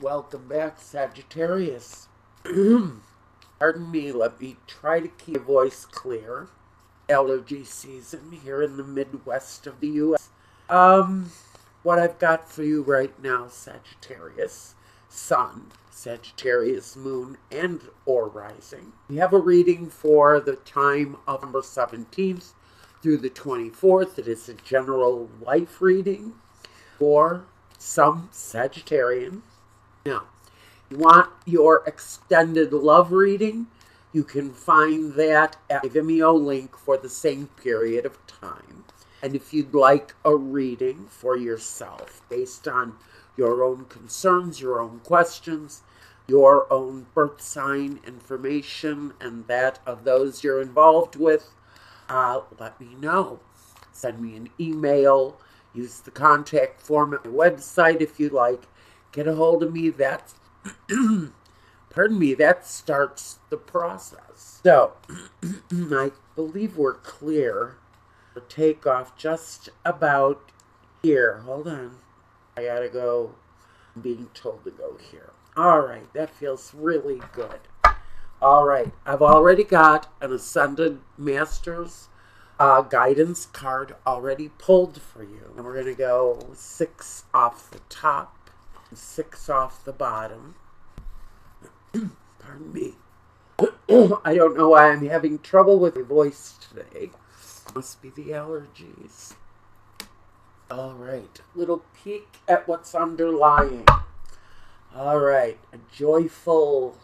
Welcome back, Sagittarius. Pardon me, let me try to keep my voice clear. Allergy season here in the Midwest of the U.S. What I've got for you right now, Sagittarius, Sun, Sagittarius, Moon, and or Rising. We have a reading for the time of November 17th through the 24th. It is a general life reading for some Sagittarian. Now, you want your extended love reading, you can find that at the Vimeo link for the same period of time. And if you'd like a reading for yourself based on your own concerns, your own questions, your own birth sign information, and that of those you're involved with, let me know. Send me an email, use the contact form at my website if you'd like. Get a hold of me. That's, pardon me, that starts the process. So, I believe we're clear for takeoff just about here. Hold on. I gotta go. I'm being told to go here. All right, that feels really good. All right, I've already got an Ascended Masters guidance card already pulled for you. And we're gonna go 6 off the top. 6 off the bottom. Pardon me. I don't know why I'm having trouble with my voice today. Must be the allergies. All right. Little peek at what's underlying. All right. A joyful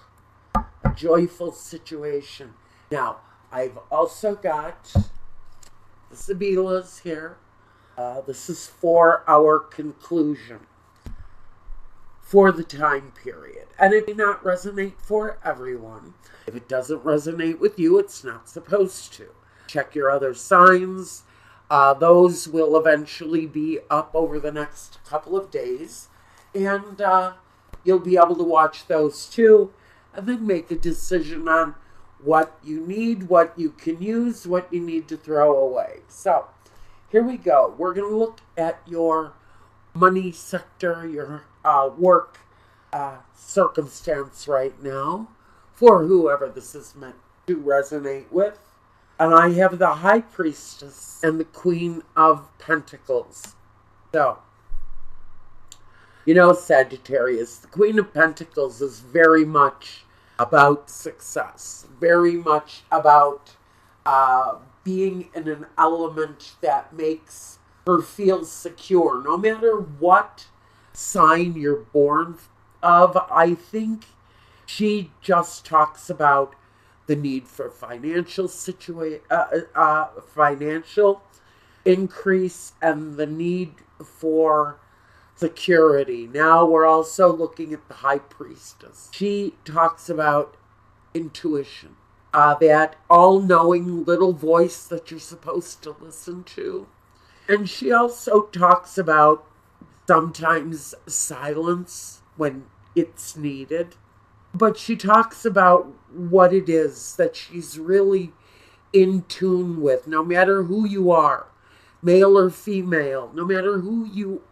situation. Now, I've also got the Sabilas here. This is for our conclusion for the time period. And it may not resonate for everyone. If it doesn't resonate with you, it's not supposed to. Check your other signs. Those will eventually be up over the next couple of days. And you'll be able to watch those too. And then make a decision on what you need, what you can use, what you need to throw away. So, here we go. We're going to look at your money sector, your work circumstance right now for whoever this is meant to resonate with. And I have the High Priestess and the Queen of Pentacles. So, you know, Sagittarius, the Queen of Pentacles is very much about success, very much about being in an element that makes her feel secure, no matter what sign you're born of. I think she just talks about the need for financial increase and the need for security. Now we're also looking at the High Priestess. She talks about intuition, that all-knowing little voice that you're supposed to listen to. And she also talks about sometimes silence when it's needed. But she talks about what it is that she's really in tune with, no matter who you are, male or female, no matter who you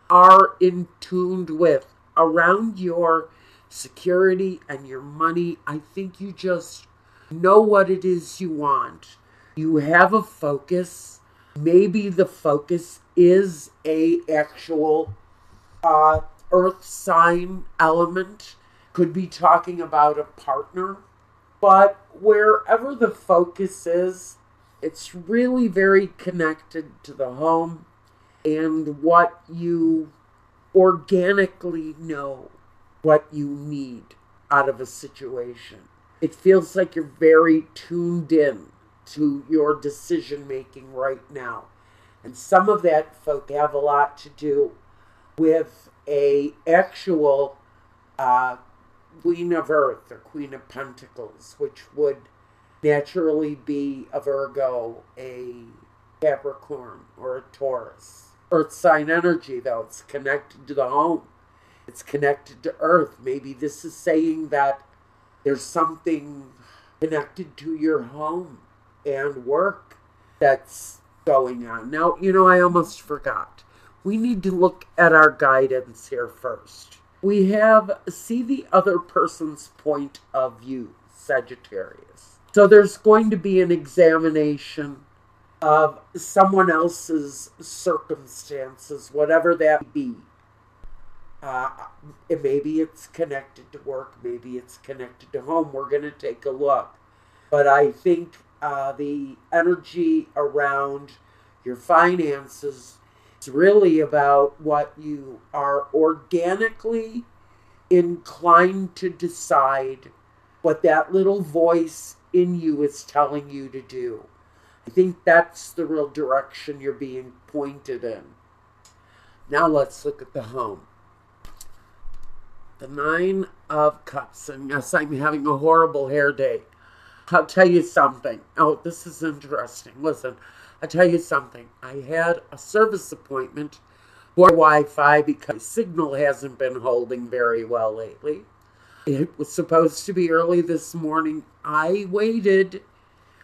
are in tuned with around your security and your money. I think you just know what it is you want. You have a focus. Maybe the focus is a actual earth sign element. Could be talking about a partner. But wherever the focus is, it's really very connected to the home and what you organically know what you need out of a situation. It feels like you're very tuned in to your decision making right now. And some of that folk have a lot to do with a actual Queen of Earth or Queen of Pentacles, which would naturally be a Virgo, a Capricorn, or a Taurus. Earth sign energy, though, it's connected to the home. It's connected to Earth. Maybe this is saying that there's something connected to your home and work that's going on. Now, you know, I almost forgot. We need to look at our guidance here first. we have see the other person's point of view, Sagittarius. So there's going to be an examination of someone else's circumstances, whatever that be. Maybe it's connected to work, maybe it's connected to home. We're going to take a look. But I think the energy around your finances is really about what you are organically inclined to decide, what that little voice in you is telling you to do. I think that's the real direction you're being pointed in. Now let's look at the home. The Nine of Cups. And yes, I'm having a horrible hair day. I'll tell you something. Oh, this is interesting. Listen, I'll tell you something. I had a service appointment for Wi-Fi because signal hasn't been holding very well lately. It was supposed to be early this morning. I waited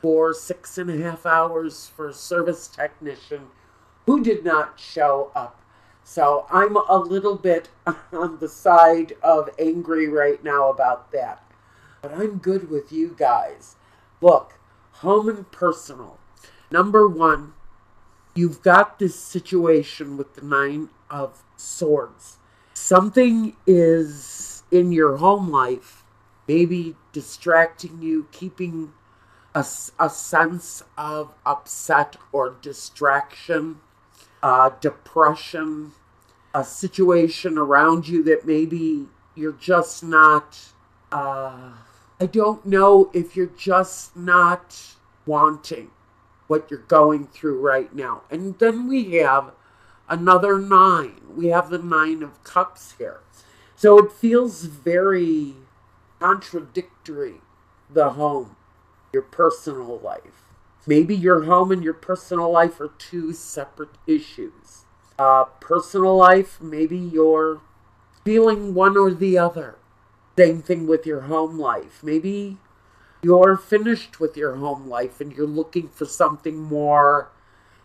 for 6.5 hours for a service technician who did not show up. So I'm a little bit on the side of angry right now about that. But I'm good with you guys. Look, home and personal. Number one, you've got this situation with the Nine of Swords. Something is in your home life, maybe distracting you, keeping a sense of upset or distraction, depression, a situation around you that maybe you're just not, I don't know if you're just not wanting what you're going through right now. And then we have another 9. We have the 9 of Cups here. So it feels very contradictory, the home, your personal life. Maybe your home and your personal life are two separate issues. Personal life, maybe you're feeling one or the other. Same thing with your home life. Maybe you're finished with your home life and you're looking for something more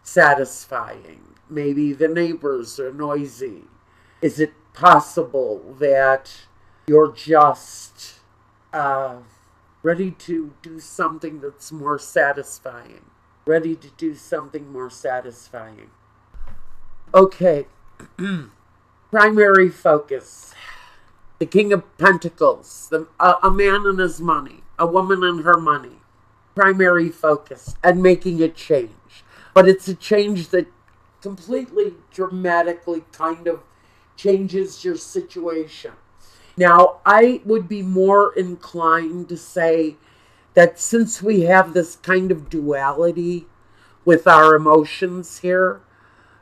satisfying. Maybe the neighbors are noisy. Is it possible that you're just ready to do something that's more satisfying? Ready to do something more satisfying. Okay. Primary focus. The King of Pentacles. A man and his money. A woman and her money. Primary focus. And making a change. But it's a change that completely, dramatically kind of changes your situation. Now, I would be more inclined to say that since we have this kind of duality with our emotions here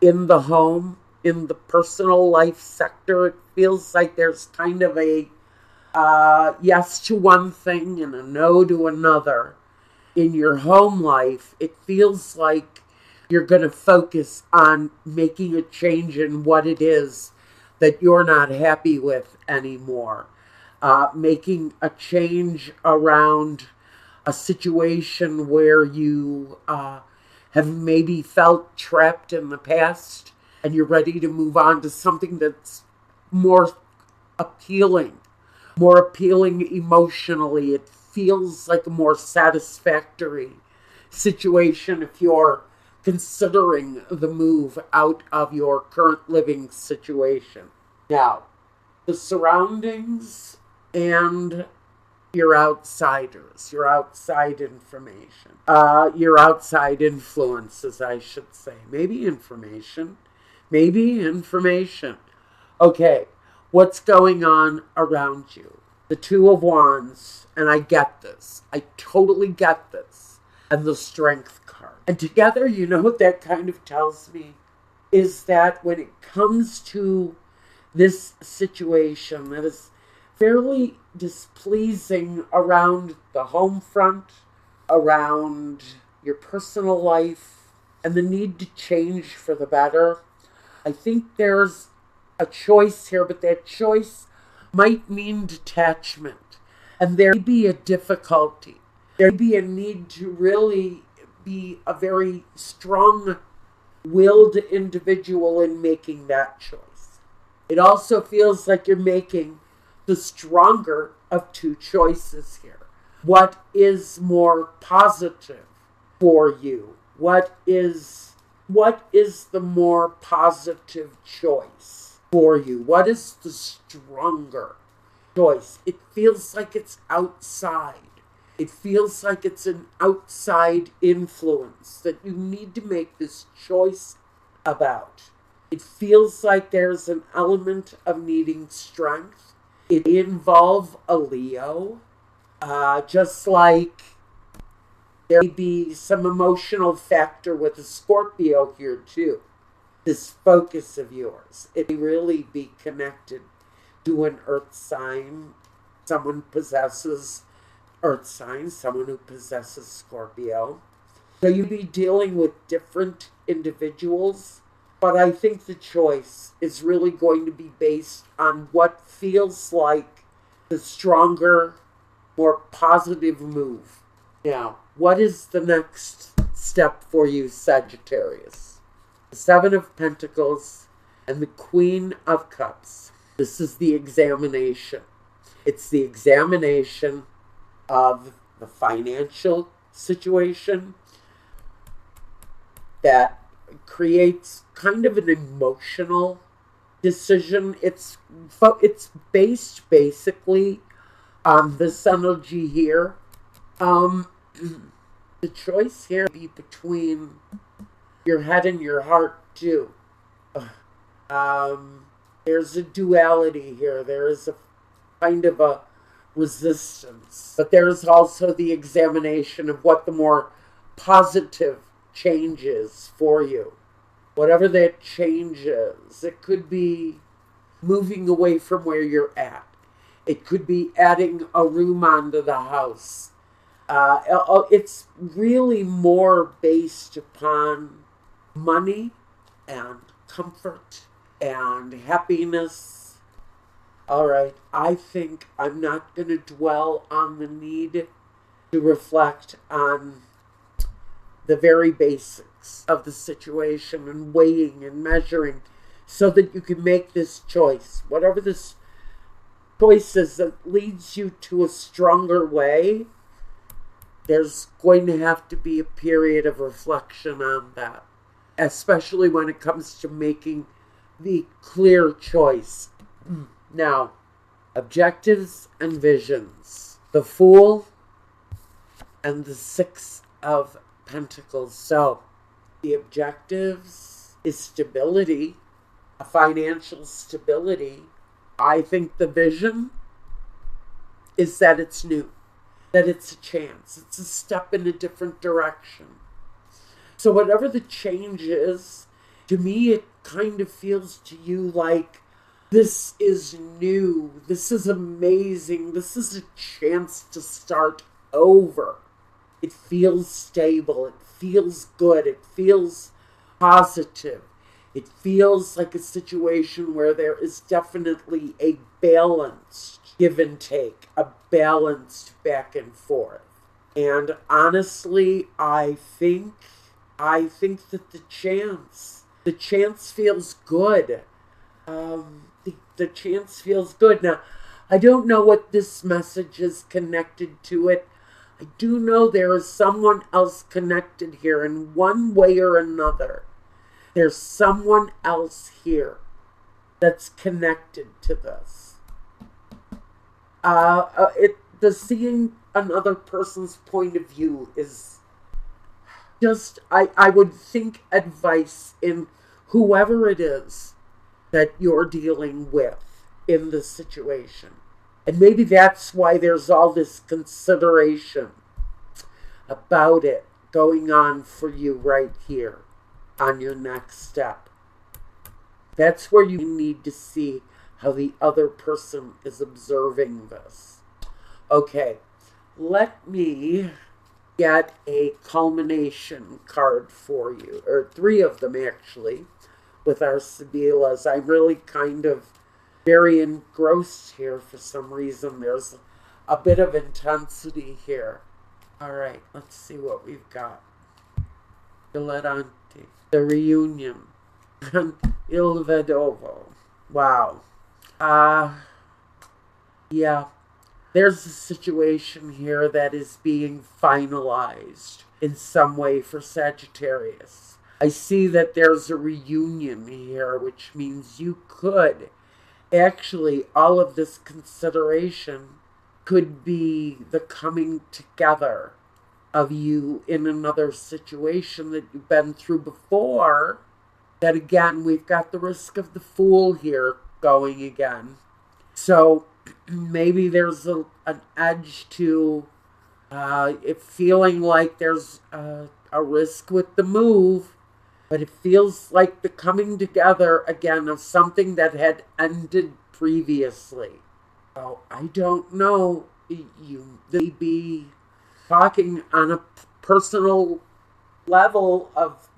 in the home, in the personal life sector, it feels like there's kind of a yes to one thing and a no to another. In your home life, it feels like you're going to focus on making a change in what it is that you're not happy with anymore. Making a change around a situation where you have maybe felt trapped in the past and you're ready to move on to something that's more appealing emotionally. It feels like a more satisfactory situation if you're considering the move out of your current living situation. Now, the surroundings and your outsiders, your outside information, your outside influences, I should say. Maybe information. Okay, what's going on around you? The Two of Wands, and I get this. I totally get this. And the Strength card. And together, you know what that kind of tells me? Is that when it comes to this situation that is fairly displeasing around the home front, around your personal life, and the need to change for the better, I think there's a choice here, but that choice might mean detachment. And there may be a difficulty. There may be a need to really be a very strong-willed individual in making that choice. It also feels like you're making the stronger of two choices here. What is more positive for you? What is the more positive choice for you? What is the stronger choice? It feels like it's outside. It feels like it's an outside influence that you need to make this choice about. It feels like there's an element of needing strength. It involves a Leo, just like there may be some emotional factor with a Scorpio here too. This focus of yours, it may really be connected to an earth sign. Someone possesses earth sign, someone who possesses Scorpio. So you'd be dealing with different individuals, but I think the choice is really going to be based on what feels like the stronger, more positive move. Now, what is the next step for you, Sagittarius? The Seven of Pentacles and the Queen of Cups. This is the examination. It's the examination of the financial situation that creates kind of an emotional decision. It's based basically on this energy here. The choice here would be between your head and your heart too. There's a duality here. There is a kind of a resistance, but there's also the examination of what the more positive change is for you. Whatever that change is, it could be moving away from where you're at. It could be adding a room onto the house. It's really more based upon money and comfort and happiness. All right, I think I'm not going to dwell on the need to reflect on the very basics of the situation and weighing and measuring so that you can make this choice. Whatever this choice is that leads you to a stronger way, there's going to have to be a period of reflection on that, especially when it comes to making the clear choice. Now, objectives and visions. The Fool and the Six of Pentacles. So, the objectives is stability, a financial stability. I think the vision is that it's new, that it's a chance, it's a step in a different direction. So whatever the change is, to me it kind of feels to you like this is new, this is amazing, this is a chance to start over. It feels stable, it feels good, it feels positive. It feels like a situation where there is definitely a balanced give and take, a balanced back and forth. And honestly, I think that the chance feels good. The chance feels good. Now, I don't know what this message is connected to it. I do know there is someone else connected here in one way or another. There's someone else here that's connected to this. The seeing another person's point of view is just, I would think advice in whoever it is that you're dealing with in this situation. And maybe that's why there's all this consideration about it going on for you right here on your next step. That's where you need to see how the other person is observing this. Okay, let me get a culmination card for you, or three of them actually, with our Sibilas. I'm really kind of very engrossed here for some reason. There's a bit of intensity here. All right, let's see what we've got. Dilettante, the reunion, and Il Vedovo. Wow. Uh, yeah. There's a situation here that is being finalized in some way for Sagittarius. I see that there's a reunion here, which means you could actually, all of this consideration could be the coming together of you in another situation that you've been through before. That again, we've got the risk of the fool here going again. So maybe there's an edge to it feeling like there's a risk with the move, but it feels like the coming together again of something that had ended previously. Oh, I don't know. You may be talking on a personal level of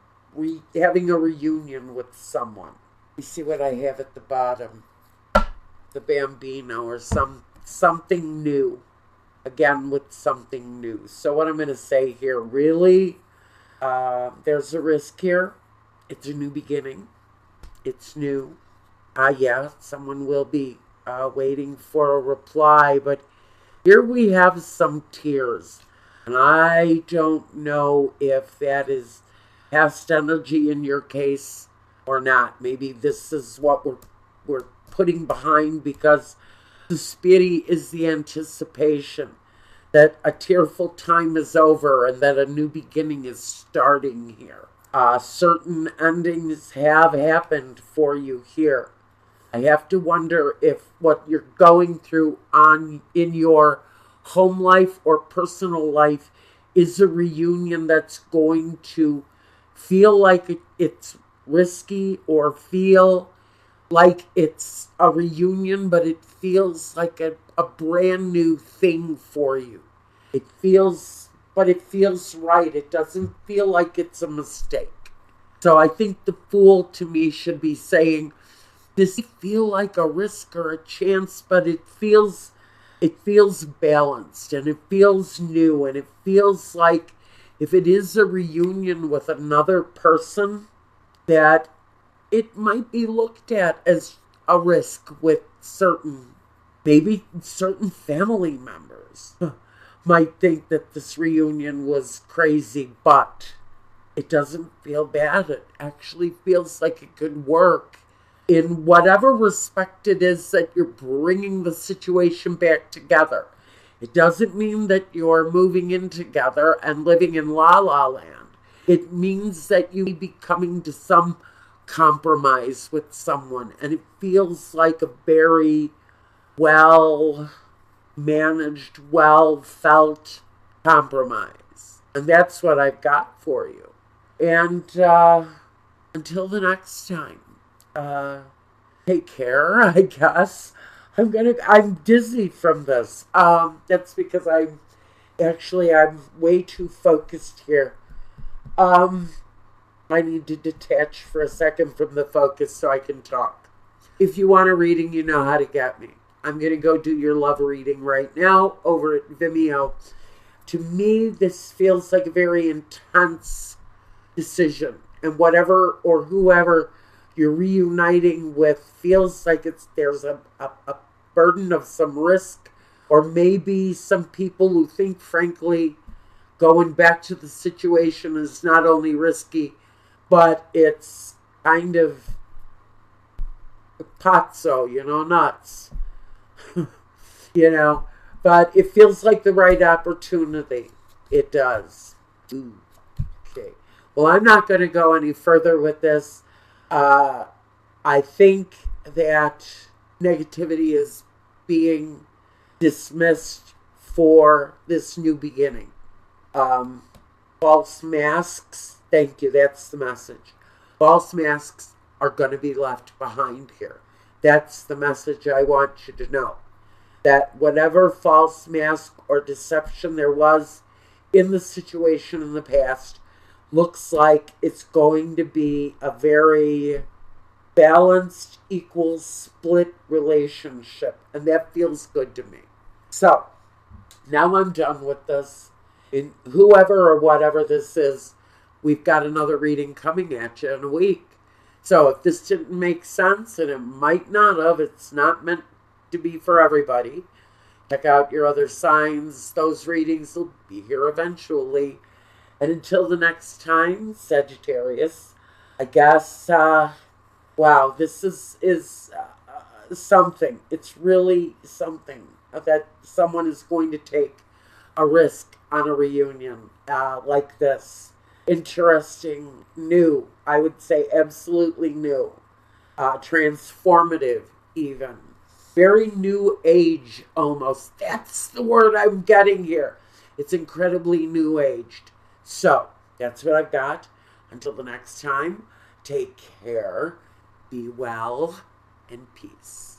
having a reunion with someone. You see what I have at the bottom? The Bambino, or something new. Again, with something new. So what I'm going to say here, really, there's a risk here. It's a new beginning. It's new. Yeah, someone will be waiting for a reply, but here we have some tears. And I don't know if that is past energy in your case or not. Maybe this is what we're putting behind, because the Spirit is the anticipation that a tearful time is over and that a new beginning is starting here. Certain endings have happened for you here. I have to wonder if what you're going through in your home life or personal life is a reunion that's going to feel like it's risky, or feel like it's a reunion, but it feels like a brand new thing for you. But it feels right. It doesn't feel like it's a mistake. So I think the fool to me should be saying, does it feel like a risk or a chance, but it feels balanced, and it feels new, and it feels like if it is a reunion with another person, that it might be looked at as a risk with maybe certain family members might think that this reunion was crazy, but it doesn't feel bad. It actually feels like it could work in whatever respect it is that you're bringing the situation back together. It doesn't mean that you're moving in together and living in la la land. It means that you may be coming to some compromise with someone, and it feels like a very well managed, well felt compromise. And that's what I've got for you. And until the next time, take care, I guess. I'm dizzy from this. That's because I'm way too focused here. I need to detach for a second from the focus so I can talk. If you want a reading, you know how to get me. I'm going to go do your love reading right now over at Vimeo. To me, this feels like a very intense decision. And whatever or whoever you're reuniting with feels like there's a burden of some risk, or maybe some people who think, frankly, going back to the situation is not only risky, but it's kind of pazzo, nuts. But it feels like the right opportunity. It does. Ooh. Okay. Well, I'm not going to go any further with this. I think that negativity is being dismissed for this new beginning. False masks, thank you, that's the message. False masks are going to be left behind here. That's the message I want you to know. That whatever false mask or deception there was in the situation in the past looks like it's going to be a very balanced, equal, split relationship. And that feels good to me. So, now I'm done with this. And whoever or whatever this is, we've got another reading coming at you in a week. So if this didn't make sense, and it might not have, it's not meant to be for everybody. Check out your other signs. Those readings will be here eventually. And until the next time, Sagittarius, I guess, wow, this is something. It's really something that someone is going to take a risk on a reunion like this. Interesting, new, I would say absolutely new, transformative even. Very new age almost. That's the word I'm getting here. It's incredibly new aged. So, that's what I've got. Until the next time, take care, be well, and peace.